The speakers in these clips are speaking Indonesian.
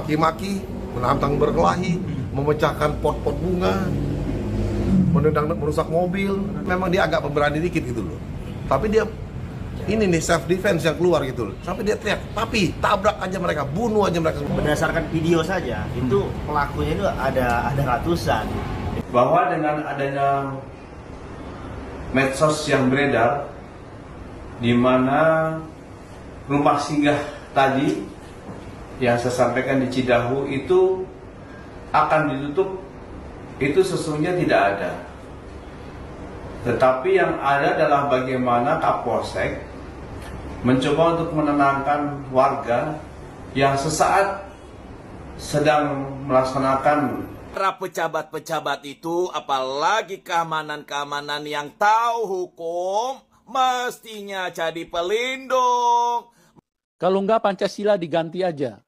memaki-maki, menantang berkelahi, memecahkan pot-pot bunga, menendang, merusak mobil. Memang dia agak pemberani dikit gitu loh. Tapi dia ini nih self defense yang keluar gitu loh. Sampai dia teriak, "Papi, tabrak aja mereka, bunuh aja mereka." Berdasarkan video saja, itu pelakunya itu ada ratusan. Bahwa dengan adanya medsos yang beredar, di mana rumah singgah tadi yang saya sampaikan di Cidahu itu akan ditutup, itu sesungguhnya tidak ada. Tetapi yang ada adalah bagaimana Kapolsek mencoba untuk menenangkan warga yang sesaat sedang melaksanakan. Para pejabat-pejabat itu, apalagi keamanan-keamanan yang tahu hukum, mestinya jadi pelindung. Kalau enggak Pancasila diganti aja,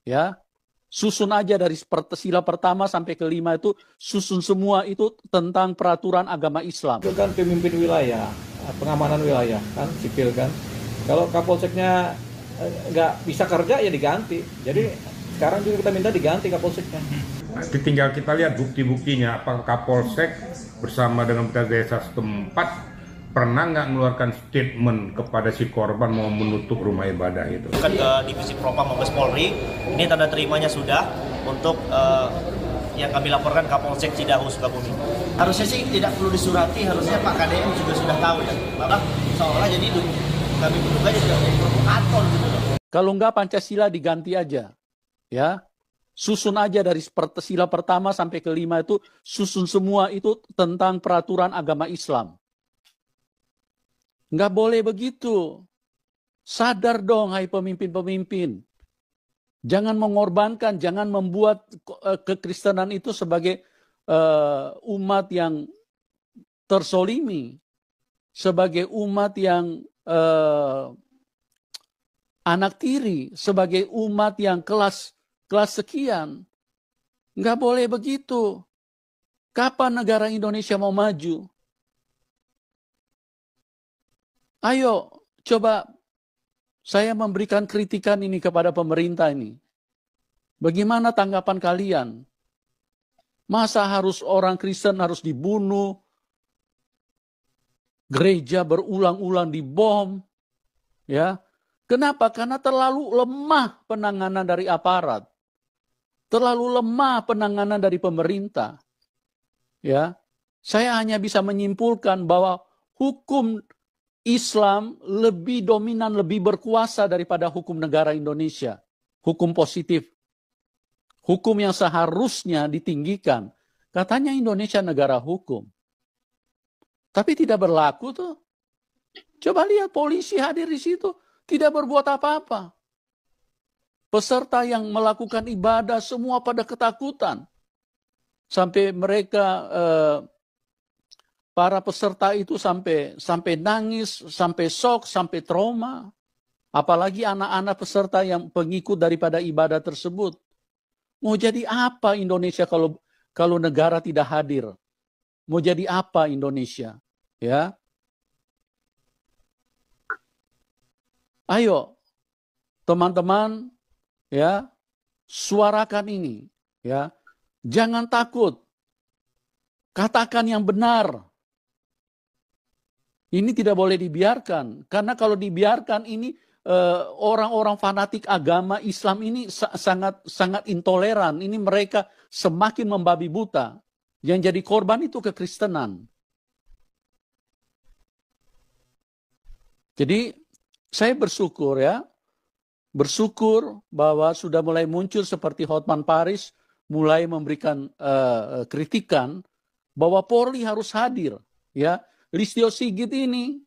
ya. Susun aja dari sila pertama sampai kelima itu, susun semua itu tentang peraturan agama Islam. Itu kan pemimpin wilayah, pengamanan wilayah, kan sipil kan. Kalau Kapolseknya nggak bisa kerja ya diganti. Jadi sekarang juga kita minta diganti Kapolseknya. Tinggal kita lihat bukti-buktinya, apakah Kapolsek bersama dengan petugas desa setempat pernah nggak mengeluarkan statement kepada si korban mau menutup rumah ibadah itu. Kan ke Divisi Propam Mabes Polri, ini tanda terimanya sudah untuk yang kami laporkan Kapolsek Cidahu Sukabumi. Harusnya sih tidak perlu disurati, harusnya Pak KDM juga sudah tahu ya. Maka seolah jadi kami menduga juga jadi provokator gitu loh. Kalau enggak Pancasila diganti aja, ya. Susun aja dari sila pertama sampai kelima itu, susun semua itu tentang peraturan agama Islam. Nggak boleh begitu. Sadar dong, hai pemimpin-pemimpin. Jangan mengorbankan, jangan membuat kekristenan itu sebagai umat yang tersolimi. Sebagai umat yang anak tiri. Sebagai umat yang kelas sekian. Nggak boleh begitu. Kapan negara Indonesia mau maju? Ayo, coba saya memberikan kritikan ini kepada pemerintah ini. Bagaimana tanggapan kalian? Masa harus orang Kristen harus dibunuh? Gereja berulang-ulang dibom? Ya. Kenapa? Karena terlalu lemah penanganan dari aparat. Terlalu lemah penanganan dari pemerintah. Ya. Saya hanya bisa menyimpulkan bahwa hukum Islam lebih dominan, lebih berkuasa daripada hukum negara Indonesia. Hukum positif. Hukum yang seharusnya ditinggikan. Katanya Indonesia negara hukum. Tapi tidak berlaku tuh. Coba lihat polisi hadir di situ. Tidak berbuat apa-apa. Peserta yang melakukan ibadah semua pada ketakutan. Sampai mereka... para peserta itu sampai nangis, sampai shock, sampai trauma. Apalagi anak-anak peserta yang pengikut daripada ibadah tersebut. Mau jadi apa Indonesia kalau negara tidak hadir? Mau jadi apa Indonesia? Ya. Ayo, teman-teman, ya, suarakan ini, ya. Jangan takut. Katakan yang benar. Ini tidak boleh dibiarkan, karena kalau dibiarkan ini orang-orang fanatik agama Islam ini sangat intoleran. Ini mereka semakin membabi buta. Yang jadi korban itu kekristenan. Jadi saya bersyukur ya, bersyukur bahwa sudah mulai muncul seperti Hotman Paris mulai memberikan kritikan bahwa Polri harus hadir, ya. Listio Sigit ini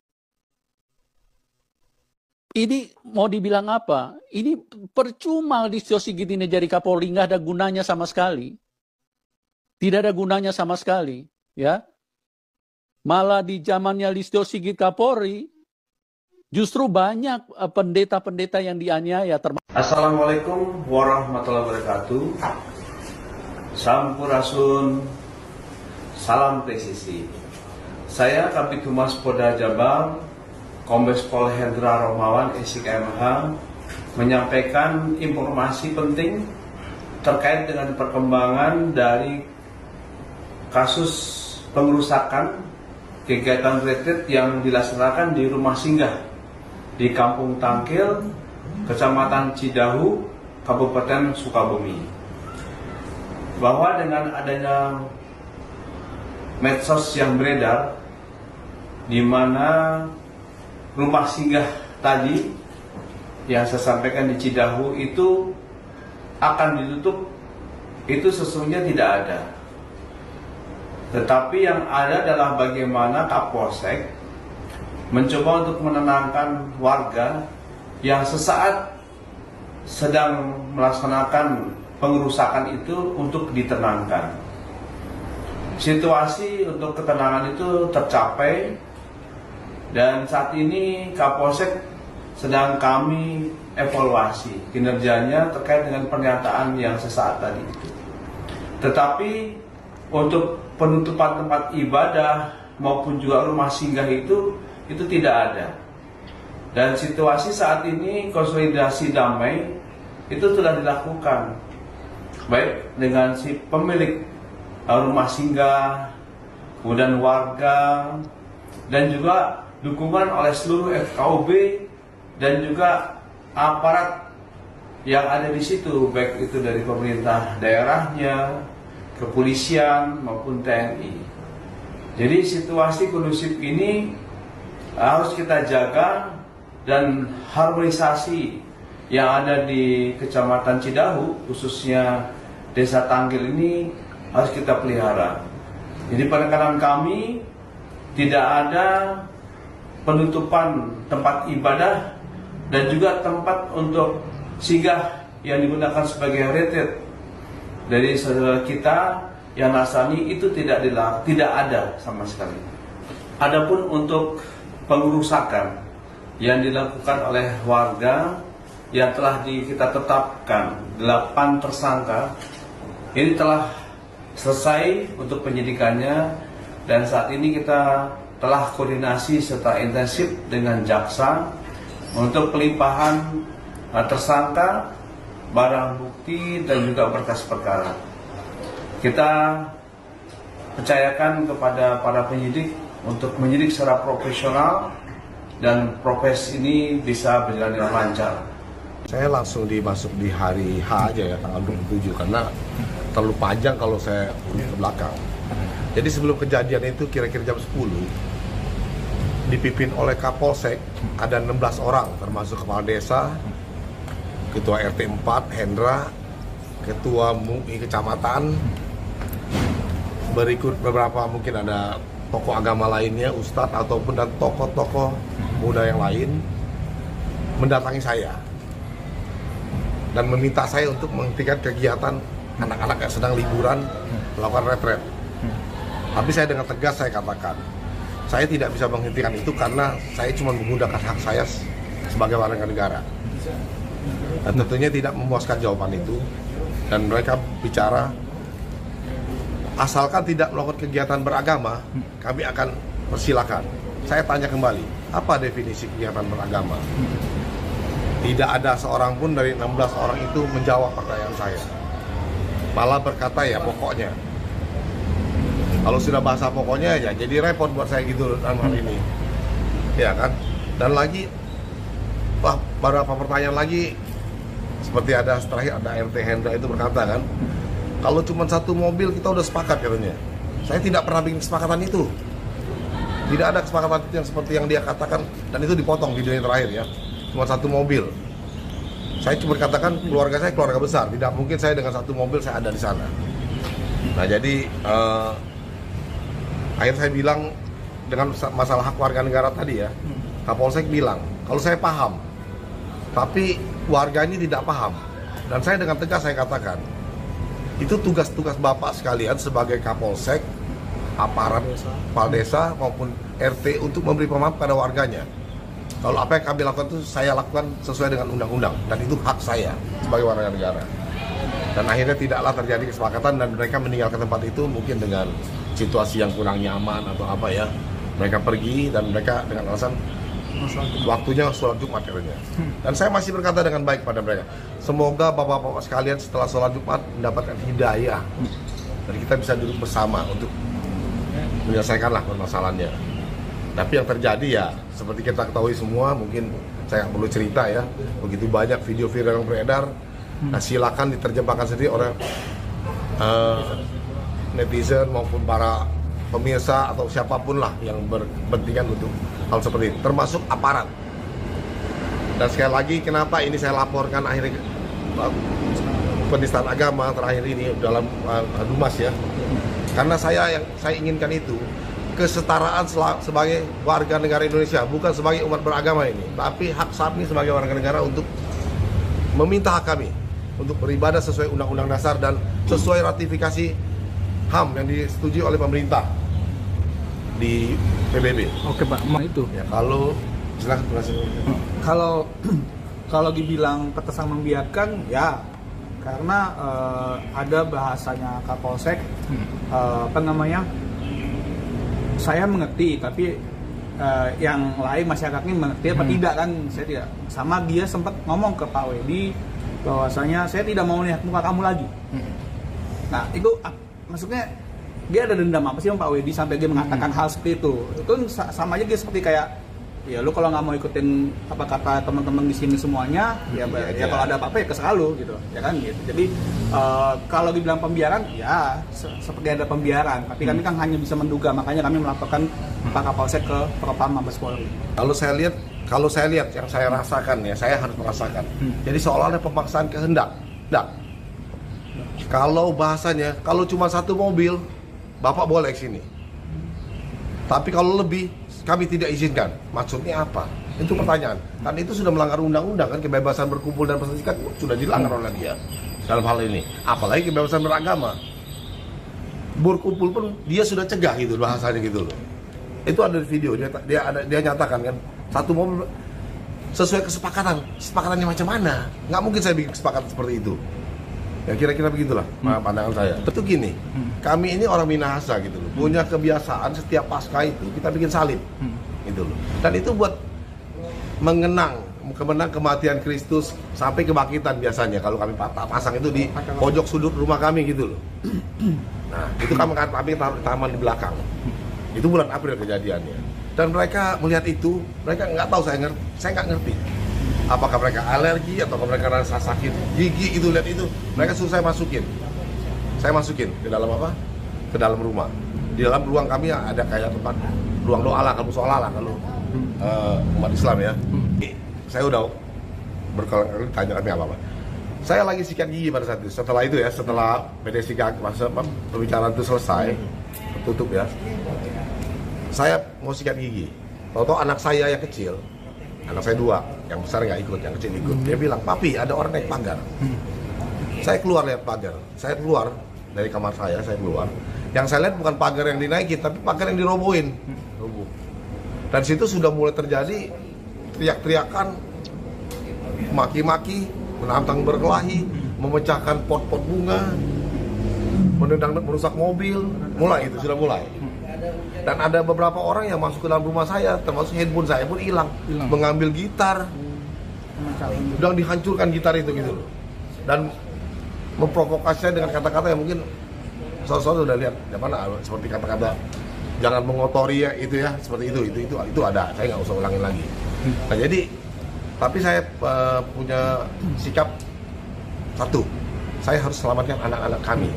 mau dibilang apa? Ini percuma Listio Sigit ini jadi Kapolri, nggak ada gunanya sama sekali. Tidak ada gunanya sama sekali, ya. Malah di zamannya Listio Sigit Kapolri, justru banyak pendeta-pendeta yang dianiaya. Assalamualaikum warahmatullahi wabarakatuh. Sampurasun, salam presisi. Saya Kapitumas Polda Jabar, Kombes Pol Hendra Romawan, SIK MH, menyampaikan informasi penting terkait dengan perkembangan dari kasus pengerusakan kegiatan retreat yang dilaksanakan di rumah singgah di Kampung Tangkil, Kecamatan Cidahu, Kabupaten Sukabumi. Bahwa dengan adanya medsos yang beredar, di mana rumah singgah tadi yang saya sampaikan di Cidahu itu akan ditutup, itu sesungguhnya tidak ada. Tetapi yang ada adalah bagaimana Kapolsek mencoba untuk menenangkan warga yang sesaat sedang melaksanakan pengerusakan itu untuk ditenangkan. Situasi untuk ketenangan itu tercapai, dan saat ini Kapolsek sedang kami evaluasi kinerjanya terkait dengan pernyataan yang sesaat tadi itu. Tetapi untuk penutupan tempat ibadah maupun juga rumah singgah itu tidak ada. Dan situasi saat ini konsolidasi damai itu telah dilakukan, baik dengan si pemilik rumah singgah, kemudian warga, dan juga dukungan oleh seluruh FKUB dan juga aparat yang ada di situ, baik itu dari pemerintah daerahnya, kepolisian maupun TNI. Jadi situasi kondusif ini harus kita jaga, dan harmonisasi yang ada di Kecamatan Cidahu, khususnya Desa Tangkil ini harus kita pelihara. Jadi penekanan kami tidak ada penutupan tempat ibadah dan juga tempat untuk singgah yang digunakan sebagai retreat dari saudara kita yang Nasrani, itu tidak ada sama sekali. Adapun untuk pengerusakan yang dilakukan oleh warga yang telah kita tetapkan 8 tersangka, ini telah selesai untuk penyidikannya, dan saat ini kita telah koordinasi serta intensif dengan jaksa untuk pelimpahan tersangka, barang bukti, dan juga berkas perkara. Kita percayakan kepada para penyidik untuk menyidik secara profesional, dan proses ini bisa berjalan dengan lancar. Saya langsung dimasuk di hari H aja ya, tanggal 27, karena terlalu panjang kalau saya urut ke belakang. Jadi sebelum kejadian itu kira-kira jam 10, dipimpin oleh Kapolsek, ada 16 orang, termasuk kepala desa, ketua RT 4 Hendra, ketua MUI kecamatan, berikut beberapa mungkin ada tokoh agama lainnya, ustadz ataupun dan tokoh-tokoh muda yang lain, mendatangi saya dan meminta saya untuk menghentikan kegiatan anak-anak yang sedang liburan melakukan retret. Tapi saya dengan tegas saya katakan, saya tidak bisa menghentikan itu karena saya cuma menggunakan hak saya sebagai warga negara. Dan tentunya tidak memuaskan jawaban itu, dan mereka bicara, asalkan tidak melakukan kegiatan beragama, kami akan persilakan. Saya tanya kembali, apa definisi kegiatan beragama? Tidak ada seorang pun dari 16 orang itu menjawab pertanyaan saya. Malah berkata ya pokoknya. Kalau sudah bahasa pokoknya ya jadi repot buat saya gitu dalam hal ini. Ya kan? Dan lagi, beberapa pertanyaan lagi, seperti ada terakhir ada RT Hendra itu berkata kan, kalau cuma satu mobil kita udah sepakat katanya. Saya tidak pernah bikin kesepakatan itu. Tidak ada kesepakatan itu yang seperti yang dia katakan, dan itu dipotong videonya terakhir ya. Cuma satu mobil. Saya cuma katakan keluarga saya keluarga besar, tidak mungkin saya dengan satu mobil saya ada di sana. Nah jadi akhirnya saya bilang dengan masalah hak warga negara tadi ya, Kapolsek bilang kalau saya paham, tapi warga ini tidak paham. Dan saya dengan tegas saya katakan, itu tugas-tugas Bapak sekalian sebagai Kapolsek, aparat kepala desa maupun RT untuk memberi pemahaman pada warganya. Kalau apa yang kami lakukan itu saya lakukan sesuai dengan undang-undang, dan itu hak saya sebagai warga negara. Dan akhirnya tidaklah terjadi kesepakatan, dan mereka meninggalkan tempat itu mungkin dengan situasi yang kurang nyaman atau apa ya. Mereka pergi, dan mereka dengan alasan Waktunya sholat Jumat katanya. Dan saya masih berkata dengan baik pada mereka, semoga bapak-bapak sekalian setelah sholat Jumat mendapatkan hidayah dan kita bisa duduk bersama untuk menyelesaikanlah permasalahannya. Tapi yang terjadi ya seperti kita ketahui semua, mungkin saya nggak perlu cerita ya, begitu banyak video viral yang beredar. Nah, silakan diterjemahkan sendiri oleh netizen maupun para pemirsa atau siapapun lah yang berkepentingan untuk hal seperti itu, termasuk aparat. Dan sekali lagi, kenapa ini saya laporkan akhirnya penistaan agama terakhir ini dalam Dumas ya, karena yang saya inginkan itu kesetaraan sebagai warga negara Indonesia, bukan sebagai umat beragama ini, tapi hak kami sebagai warga negara untuk meminta hak kami untuk beribadah sesuai Undang-Undang Dasar dan sesuai ratifikasi HAM yang disetujui oleh pemerintah di PBB. Oke Pak, itu. Ya, kalau kalau dibilang terkesan membiarkan, ya karena ada bahasanya Kapolsek, saya mengerti, tapi yang lain masyarakatnya mengerti apa tidak kan? Saya tidak. Sama dia sempat ngomong ke Pak Wedi bahwasanya saya tidak mau lihat muka kamu lagi. Nah itu maksudnya dia ada dendam apa sih sama Pak Wedi sampai dia mengatakan hal seperti itu? Itu sama aja dia seperti kayak, ya lu kalau nggak mau ikutin apa kata teman-teman di sini semuanya, ya kalau ada apa-apa ya kesal lu gitu, ya kan gitu. Jadi kalau dibilang pembiaran, ya seperti ada pembiaran, tapi kami kan hanya bisa menduga, makanya kami melaporkan Pak Kapolsek ke Propam Mabes Polri. Kalau saya lihat yang saya rasakan ya, saya harus merasakan. Jadi seolah ada pemaksaan kehendak. Kalau bahasanya, kalau cuma satu mobil, Bapak boleh ke sini. Tapi kalau lebih, kami tidak izinkan. Maksudnya apa? Itu pertanyaan. Karena itu sudah melanggar undang-undang kan, kebebasan berkumpul dan berserikat sudah dilanggar oleh dia dalam hal ini. Apalagi kebebasan beragama. Berkumpul pun dia sudah cegah gitu bahasanya gitu loh. Itu ada di video, dia nyatakan kan, satu mobil sesuai kesepakatannya macam mana? Nggak mungkin saya bikin kesepakatan seperti itu. Ya kira-kira begitulah pandangan saya. Itu gini, kami ini orang Minahasa gitu loh, punya kebiasaan setiap pasca itu kita bikin salib, gitu loh. Dan itu buat mengenang kematian Kristus sampai kebangkitan biasanya kalau kami pasang itu di pojok sudut rumah kami gitu loh. Nah itu kami taman di belakang. Itu bulan April kejadiannya. Dan mereka melihat itu, mereka nggak tahu, saya nggak ngerti. Apakah mereka alergi atau mereka rasa sakit gigi itu, lihat itu, mereka suruh saya masukin ke dalam apa? Ke dalam rumah. Di dalam ruang kami ada kayak tempat ruang doa lah, kalau soal lah kalau umat Islam ya. Saya udah berkali-kali tanya kami apa. Saya lagi sikat gigi pada saat itu. Setelah itu ya, setelah PDSI masa pembicaraan itu selesai, tutup ya. Saya mau sikat gigi. Tahu-tahu anak saya yang kecil, anak saya 2, yang besar nggak ikut, yang kecil ikut. Dia bilang, "Papi, ada orang naik pagar." Saya keluar lihat pagar. Saya keluar dari kamar saya keluar. Yang saya lihat bukan pagar yang dinaikin, tapi pagar yang dirobohin. Roboh. Dan situ sudah mulai terjadi teriak-teriakan, maki-maki, menantang berkelahi, memecahkan pot-pot bunga, merusak mobil. Sudah mulai. Dan ada beberapa orang yang masuk ke dalam rumah saya, termasuk handphone saya pun hilang. Mengambil gitar, udah dihancurkan gitar itu gitu loh. Dan memprovokasi saya dengan kata-kata yang mungkin saudara udah lihat, seperti kata-kata jangan mengotori ya itu ya, seperti itu ada. Saya nggak usah ulangin lagi. Nah jadi, tapi saya punya sikap satu, saya harus selamatkan anak-anak kami,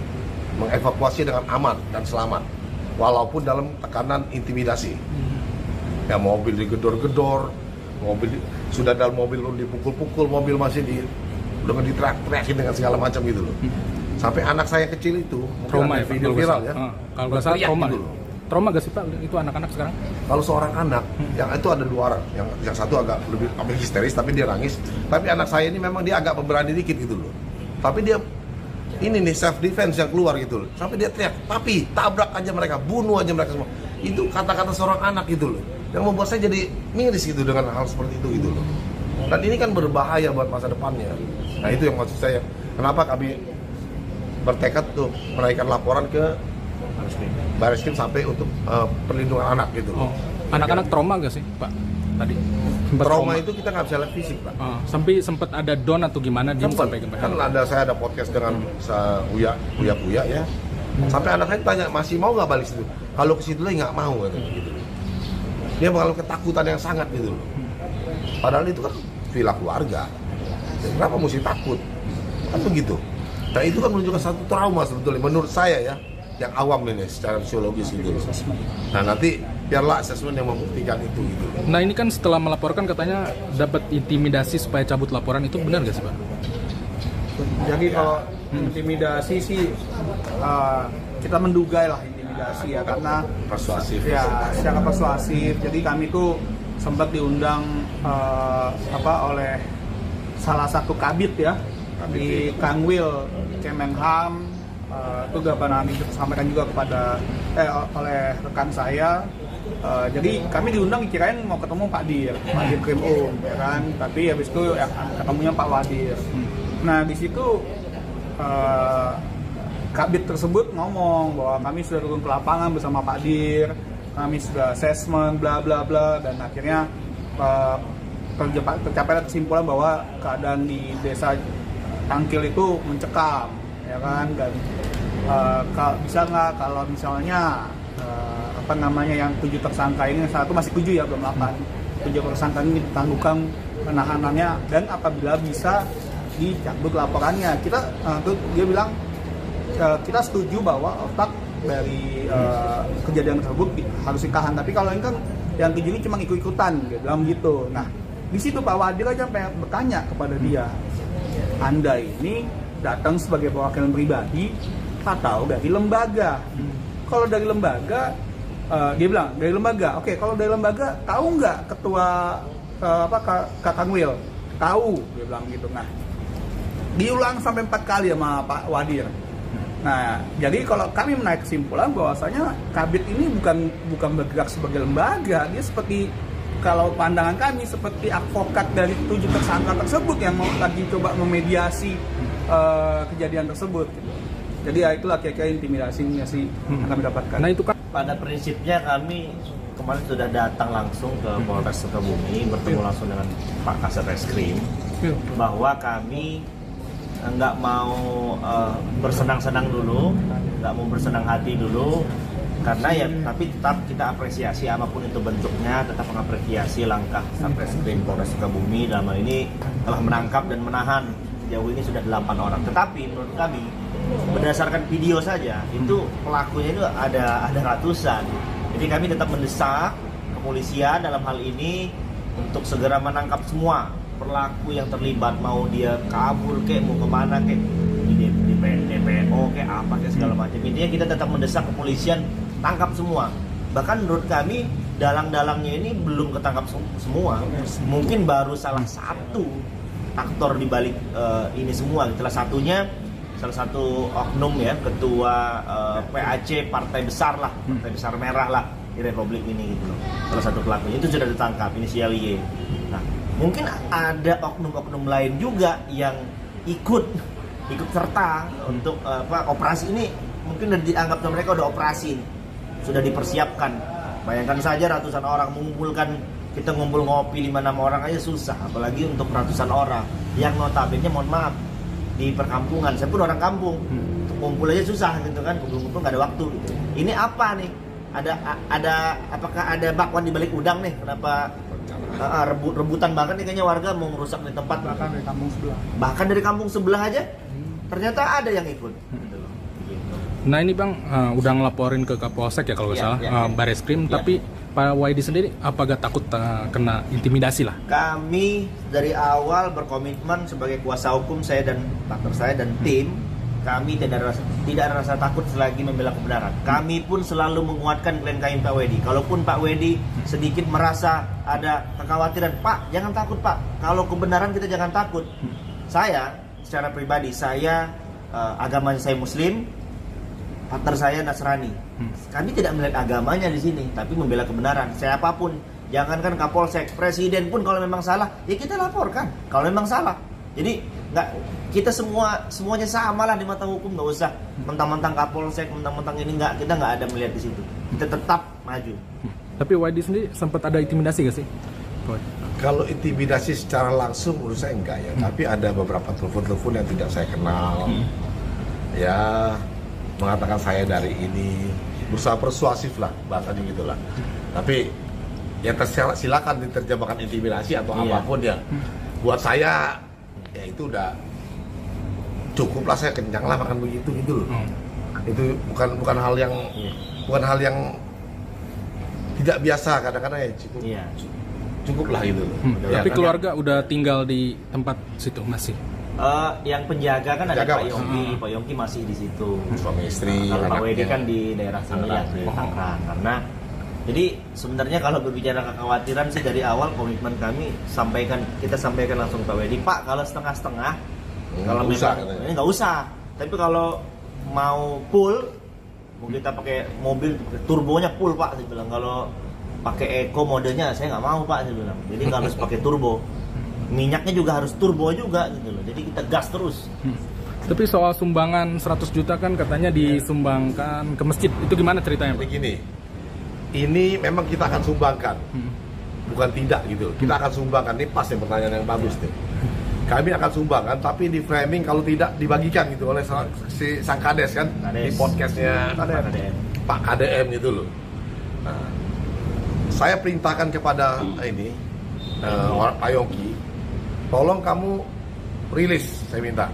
mengevakuasi dengan aman dan selamat. Walaupun dalam tekanan intimidasi, ya mobil digedor-gedor, sudah dalam mobil dipukul-pukul, mobil masih udah diteriak-teriakin dengan segala macam gitu loh. Sampai anak saya kecil itu, trauma ya, video viral ya. Kalau nggak salah trauma, gitu trauma gak sih Pak itu anak-anak sekarang? Kalau seorang anak, yang itu ada 2 orang, yang satu agak lebih histeris tapi dia nangis. Tapi anak saya ini memang dia agak pemberani dikit gitu loh. Tapi dia ini nih self defense yang keluar gitu loh. Sampai dia teriak, "Papi, tabrak aja mereka, bunuh aja mereka semua." Itu kata-kata seorang anak gitu loh, yang membuat saya jadi miris gitu dengan hal seperti itu gitu loh. Dan ini kan berbahaya buat masa depannya. Nah itu yang maksud saya, kenapa kami bertekad tuh menaikkan laporan ke Barreskrim sampai untuk perlindungan anak gitu loh. Anak-anak trauma gak sih Pak? tadi? Trauma itu kita nggak bisa lihat fisik, Pak. Sampai sempat ada down atau gimana dia sampai Kan saya ada podcast dengan Uya ya. Sampai anak saya tanya, masih mau nggak balik situ? Kalau ke situ lagi nggak mau katanya gitu. Dia mengalami ketakutan yang sangat gitu loh. Padahal itu kan villa keluarga. Kenapa mesti takut? Kan begitu. Nah itu kan menunjukkan satu trauma sebetulnya menurut saya ya, yang awam ini secara fisiologis gitu. Nah nanti biarlah asesmen yang membuktikan itu gitu. Nah ini kan setelah melaporkan katanya dapat intimidasi supaya cabut laporan, itu benar nggak sih Pak? Jadi kalau intimidasi sih kita menduga lah intimidasi ya, karena persuasif. Ya secara persuasif. Jadi kami tuh sempat diundang oleh salah satu kabit ya di Kanwil Kemenham. Itu pernah disampaikan juga kepada oleh rekan saya. Jadi kami diundang kirain mau ketemu Pak Dir Krim ya kan, tapi habis itu ya, ketemunya Pak Wadir. Nah di situ kabit tersebut ngomong bahwa kami sudah turun ke lapangan bersama Pak Dir, kami sudah assessment bla bla bla, dan akhirnya tercapai kesimpulan bahwa keadaan di desa Tangkil itu mencekam ya kan, dan bisa nggak kalau misalnya yang 7 tersangka ini, satu masih 7 ya, belum 8, 7 tersangka ini ditangguhkan penahanannya, dan apabila bisa dicabut laporannya. Dia bilang kita setuju bahwa otak dari kejadian tersebut harus ditahan, tapi kalau ini kan yang 7 ini cuma ikut-ikutan, dia bilang gitu. Nah di situ Pak Wadir aja bertanya kepada dia, Anda ini datang sebagai perwakilan pribadi atau dari lembaga? Kalau dari lembaga, dia bilang dari lembaga. Oke, kalau dari lembaga, tahu nggak ketua Kak Kanwil? Tahu, dia bilang gitu. Nah, diulang sampai 4 kali sama Pak Wadir. Nah, jadi kalau kami menaik kesimpulan bahwasanya Kabit ini bukan bergerak sebagai lembaga, dia seperti, kalau pandangan kami, seperti advokat dari 7 tersangka tersebut yang mau lagi coba memediasi kejadian tersebut. Gitu. Jadi ya itulah kira-kira intimidasinya sih yang kami dapatkan. Nah itu kan pada prinsipnya kami kemarin sudah datang langsung ke Polres Sukabumi, bertemu langsung dengan Pak Kasat Reskrim, bahwa kami nggak mau bersenang-senang dulu, nggak mau bersenang hati dulu, karena ya tapi tetap kita apresiasi apapun itu bentuknya, tetap mengapresiasi langkah Satreskrim Polres Sukabumi dalam hal ini telah menangkap dan menahan jauh ini sudah 8 orang. Tetapi menurut kami berdasarkan video saja itu pelakunya itu ada ratusan. Jadi kami tetap mendesak kepolisian dalam hal ini untuk segera menangkap semua pelaku yang terlibat, mau dia kabur kayak mau kemana kayak di DPO kayak apa kayak segala macam. Intinya kita tetap mendesak kepolisian tangkap semua. Bahkan menurut kami dalang-dalangnya ini belum ketangkap semua. Mungkin baru salah satu aktor di balik ini semua. Salah satu oknum ya, ketua PAC partai besar lah, partai besar merah lah di Republik ini gitu loh. Salah satu pelakunya itu sudah ditangkap, inisial Y. Nah, mungkin ada oknum-oknum lain juga yang ikut serta untuk operasi ini. Mungkin dianggap sama mereka udah operasi, sudah dipersiapkan. Bayangkan saja ratusan orang mengumpulkan, kita ngumpul ngopi 5-6 orang aja susah, apalagi untuk ratusan orang yang notabene mohon maaf di perkampungan. Saya pun orang kampung, untuk ngumpul aja susah gitu kan, kumpul-kumpul nggak ada waktu gitu. Ini apa nih? Apakah ada bakwan di balik udang nih? Kenapa rebutan banget nih kayaknya warga mau merusak di tempat bahkan dari kampung sebelah. Bahkan dari kampung sebelah aja ternyata ada yang ikut. Nah ini Bang, udah ngelaporin ke Kapolsek ya kalau nggak salah, Bareskrim, tapi Pak Waidi sendiri apakah takut kena intimidasi lah? Kami dari awal berkomitmen sebagai kuasa hukum, saya dan partner saya dan tim, kami tidak ada rasa takut selagi membela kebenaran. Kami pun selalu menguatkan klien Pak Waidi. Kalaupun Pak Waidi sedikit merasa ada kekhawatiran, Pak jangan takut Pak, kalau kebenaran kita jangan takut. Saya secara pribadi, agamanya saya Muslim, partner saya Nasrani. Kami tidak melihat agamanya di sini, tapi membela kebenaran. Siapapun, jangankan Kapolsek, Presiden pun kalau memang salah, ya kita laporkan. Kalau memang salah, jadi kita semuanya sama lah di mata hukum, nggak usah mentang-mentang Kapolsek, mentang-mentang ini kita nggak ada melihat di situ. Kita tetap maju. Tapi Waidi sendiri sempat ada intimidasi gak sih? Kalau intimidasi secara langsung menurut saya enggak ya, tapi ada beberapa telepon-telepon yang tidak saya kenal, ya mengatakan saya dari ini, berusaha persuasif lah bahasanya gitulah. Tapi ya silakan diterjemahkan intimidasi atau apapun ya. Buat saya ya itu udah cukup lah, saya kenyang lah makan begitu gitu loh. Itu bukan hal yang tidak biasa, kadang-kadang ya cukup lah gitu loh. Tapi keluarga udah tinggal di tempat situ masih? Yang penjaga kan ada Pak Yongki. Pak Yongki masih di situ. Suami istri. Kalau Pak Wedi kan di daerah sini ya, di Tangerang. Karena jadi sebenarnya kalau berbicara kekhawatiran sih dari awal komitmen kami kita sampaikan langsung Pak Wedi, Pak kalau setengah-setengah, kalau memang ini nggak usah. Tapi kalau mau full, mau kita pakai mobil turbonya full Pak, saya bilang. Kalau pakai eco modenya saya nggak mau Pak, saya bilang. Jadi harus pakai turbo. Minyaknya juga harus turbo juga gitu loh. Jadi kita gas terus. Tapi soal sumbangan 100 juta kan katanya disumbangkan ke masjid. Itu gimana ceritanya, Pak? Begini. Ini memang kita akan sumbangkan. Bukan tidak gitu. Kita akan sumbangkan. Ini pas nih pertanyaan yang bagus nih. Kami akan sumbangkan, tapi di framing kalau tidak dibagikan gitu oleh si Sang Kades kan. Di podcastnya Pak KDM gitu loh. Nah, saya perintahkan kepada ini Pak Yongki, tolong kamu rilis, saya minta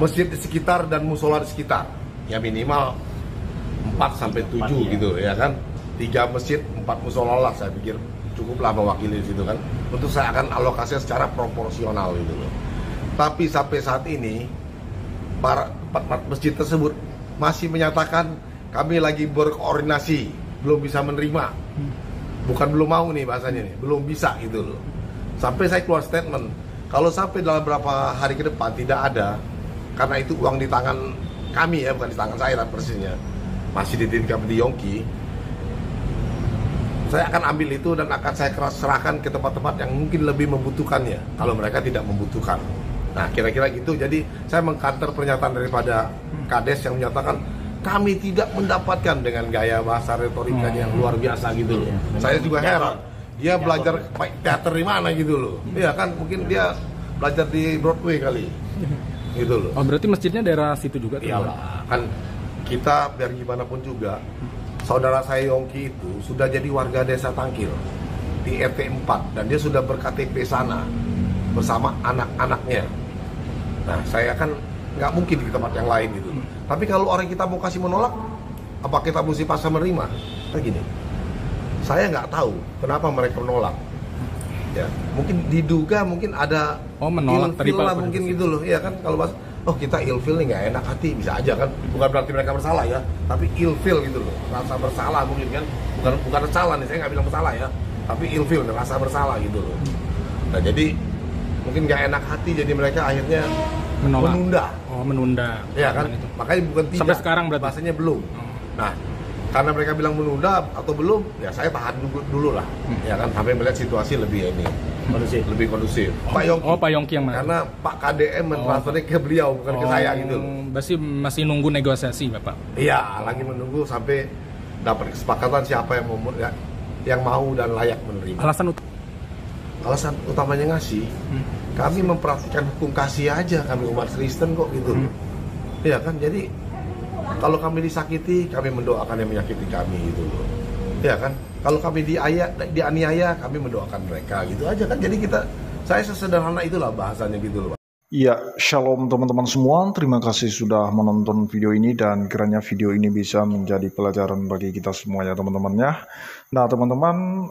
masjid di sekitar dan musola di sekitar, ya minimal 4-7 gitu ya kan, 3 masjid 4 musola lah, saya pikir cukuplah mewakili di situ kan. Untuk saya akan alokasinya secara proporsional gitu loh. Tapi sampai saat ini para 4 masjid tersebut masih menyatakan kami lagi berkoordinasi, belum bisa menerima. Bukan belum mau nih bahasanya nih, belum bisa gitu loh. Sampai saya keluar statement, kalau sampai dalam beberapa hari ke depan tidak ada, karena itu uang di tangan kami ya, bukan di tangan saya lah persisnya, masih dititipkan di Yongki, saya akan ambil itu dan akan saya serahkan ke tempat-tempat yang mungkin lebih membutuhkannya, kalau mereka tidak membutuhkan. Nah kira-kira gitu. Jadi saya mengcounter pernyataan daripada Kades yang menyatakan kami tidak mendapatkan, dengan gaya bahasa retorikanya yang luar biasa gitu loh. Saya juga heran, dia belajar teater di mana gitu loh. Iya kan, mungkin dia belajar di Broadway kali gitu loh. Oh berarti masjidnya daerah situ juga? Iyalah, kan kita biar gimana pun juga, saudara saya Yongki itu sudah jadi warga desa Tangkil di RT 4 dan dia sudah berKTP sana bersama anak-anaknya. Nah saya kan nggak mungkin di tempat yang lain gitu. Tapi kalau orang kita mau kasih menolak, apa kita mesti pasrah menerima? Kayak gini, saya nggak tahu kenapa mereka menolak. Ya, mungkin diduga mungkin ada ilfil lah mungkin gitu loh. Ya kan, kalau pas, kita ilfil nih nggak enak hati, bisa aja kan. Bukan berarti mereka bersalah ya, tapi ilfil gitu loh, rasa bersalah mungkin kan. Bukan salah nih, saya nggak bilang bersalah ya, tapi ilfil, rasa bersalah gitu loh. Nah jadi mungkin nggak enak hati, jadi mereka akhirnya menunda. Menunda. Ya kan, makanya bukan tidak. Sampai sekarang berarti? Bahasanya belum. Nah, karena mereka bilang menunda atau belum, ya saya tahan dulu lah. Ya kan, sampai melihat situasi lebih lebih kondusif. Pak Yongki. Pak Yongki yang mana? Karena Pak KDM mentransfernya ke beliau, bukan ke saya gitu. Berarti masih nunggu negosiasi, Bapak? Iya, lagi menunggu sampai dapat kesepakatan siapa yang mau dan layak menerima. Alasan utamanya ngasih, kami memperhatikan hukum kasih aja, kami umat Kristen kok gitu. Iya kan, jadi kalau kami disakiti, kami mendoakan yang menyakiti kami gitu loh. Iya kan, kalau kami dianiaya, kami mendoakan mereka gitu aja kan. Jadi saya sesederhana itulah bahasanya gitu loh. Ya, shalom teman-teman semua. Terima kasih sudah menonton video ini dan kiranya video ini bisa menjadi pelajaran bagi kita semua ya teman-teman ya. Nah teman-teman,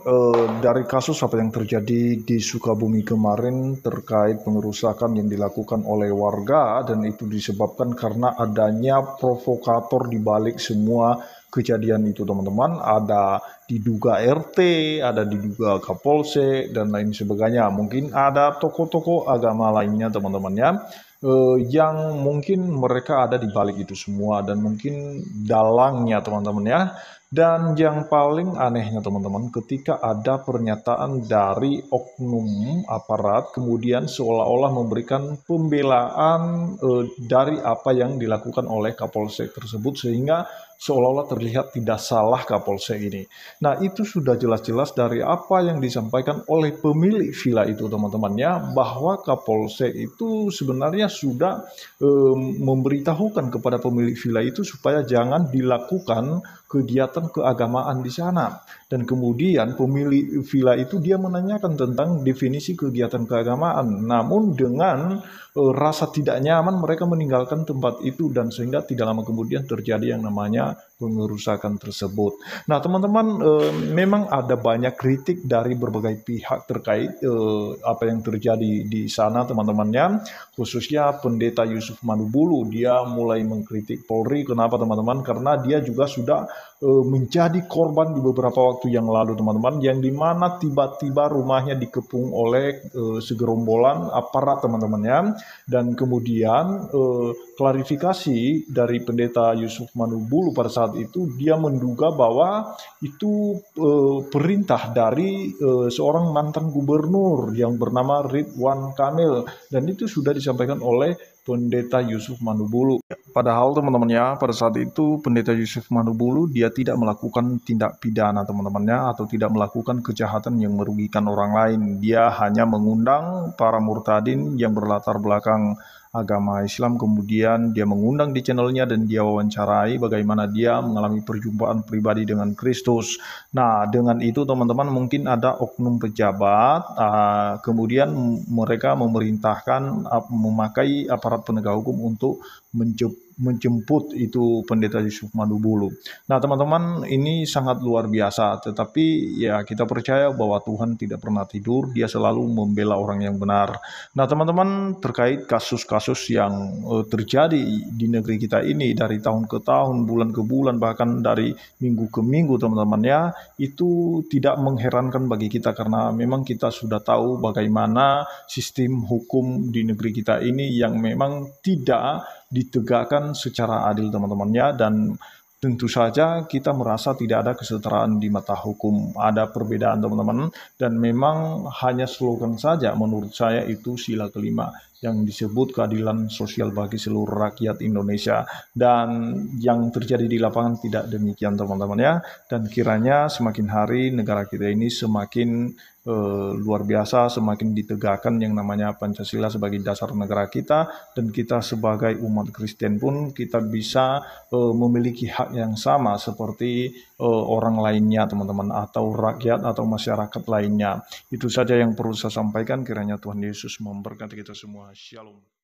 dari kasus apa yang terjadi di Sukabumi kemarin terkait pengerusakan yang dilakukan oleh warga, dan itu disebabkan karena adanya provokator di balik semua kejadian itu teman-teman. Ada diduga RT, ada diduga Kapolsek dan lain sebagainya. Mungkin ada tokoh-tokoh agama lainnya teman-teman ya, yang mungkin mereka ada di balik itu semua, dan mungkin dalangnya teman-teman ya Dan yang paling anehnya teman-teman, ketika ada pernyataan dari oknum aparat kemudian seolah-olah memberikan pembelaan dari apa yang dilakukan oleh Kapolsek tersebut, sehingga seolah-olah terlihat tidak salah Kapolsek ini. Nah, itu sudah jelas-jelas dari apa yang disampaikan oleh pemilik villa itu teman-temannya, bahwa Kapolsek itu sebenarnya sudah memberitahukan kepada pemilik villa itu supaya jangan dilakukan kegiatan keagamaan di sana. Dan kemudian pemilik villa itu dia menanyakan tentang definisi kegiatan keagamaan, namun dengan rasa tidak nyaman mereka meninggalkan tempat itu, dan sehingga tidak lama kemudian terjadi yang namanya pengerusakan tersebut. Nah teman-teman, memang ada banyak kritik dari berbagai pihak terkait apa yang terjadi di sana teman-temannya, khususnya Pendeta Yusuf Manubulu. Dia mulai mengkritik Polri. Kenapa teman-teman? Karena dia juga sudah menjadi korban di beberapa waktu yang lalu teman-teman, yang dimana tiba-tiba rumahnya dikepung oleh segerombolan aparat teman-temannya, dan kemudian klarifikasi dari Pendeta Yusuf Manubulu pada saat itu, dia menduga bahwa itu perintah dari seorang mantan gubernur yang bernama Ridwan Kamil, dan itu sudah disampaikan oleh Pendeta Yusuf Manubulu. Padahal teman-temannya pada saat itu Pendeta Yusuf Manubulu dia tidak melakukan tindak pidana teman-temannya, atau tidak melakukan kejahatan yang merugikan orang lain. Dia hanya mengundang para murtadin yang berlatar belakang agama Islam, kemudian dia mengundang di channelnya dan dia wawancarai bagaimana dia mengalami perjumpaan pribadi dengan Kristus. Nah dengan itu teman-teman, mungkin ada oknum pejabat kemudian mereka memerintahkan memakai aparat penegak hukum untuk menjemput itu Pendeta Yusuf Manubulu. Nah teman-teman, ini sangat luar biasa, tetapi ya kita percaya bahwa Tuhan tidak pernah tidur, dia selalu membela orang yang benar. Nah teman-teman, terkait kasus-kasus yang terjadi di negeri kita ini dari tahun ke tahun, bulan ke bulan, bahkan dari minggu ke minggu teman-temannya, itu tidak mengherankan bagi kita, karena memang kita sudah tahu bagaimana sistem hukum di negeri kita ini yang memang tidak ditegakkan secara adil teman-temannya. Dan tentu saja kita merasa tidak ada kesetaraan di mata hukum, ada perbedaan teman-teman, dan memang hanya slogan saja menurut saya itu sila kelima yang disebut keadilan sosial bagi seluruh rakyat Indonesia, dan yang terjadi di lapangan tidak demikian teman-teman ya. Dan kiranya semakin hari negara kita ini semakin luar biasa, semakin ditegakkan yang namanya Pancasila sebagai dasar negara kita, dan kita sebagai umat Kristen pun kita bisa memiliki hak yang sama seperti orang lainnya teman-teman, atau rakyat atau masyarakat lainnya. Itu saja yang perlu saya sampaikan. Kiranya Tuhan Yesus memberkati kita semua. Shalom.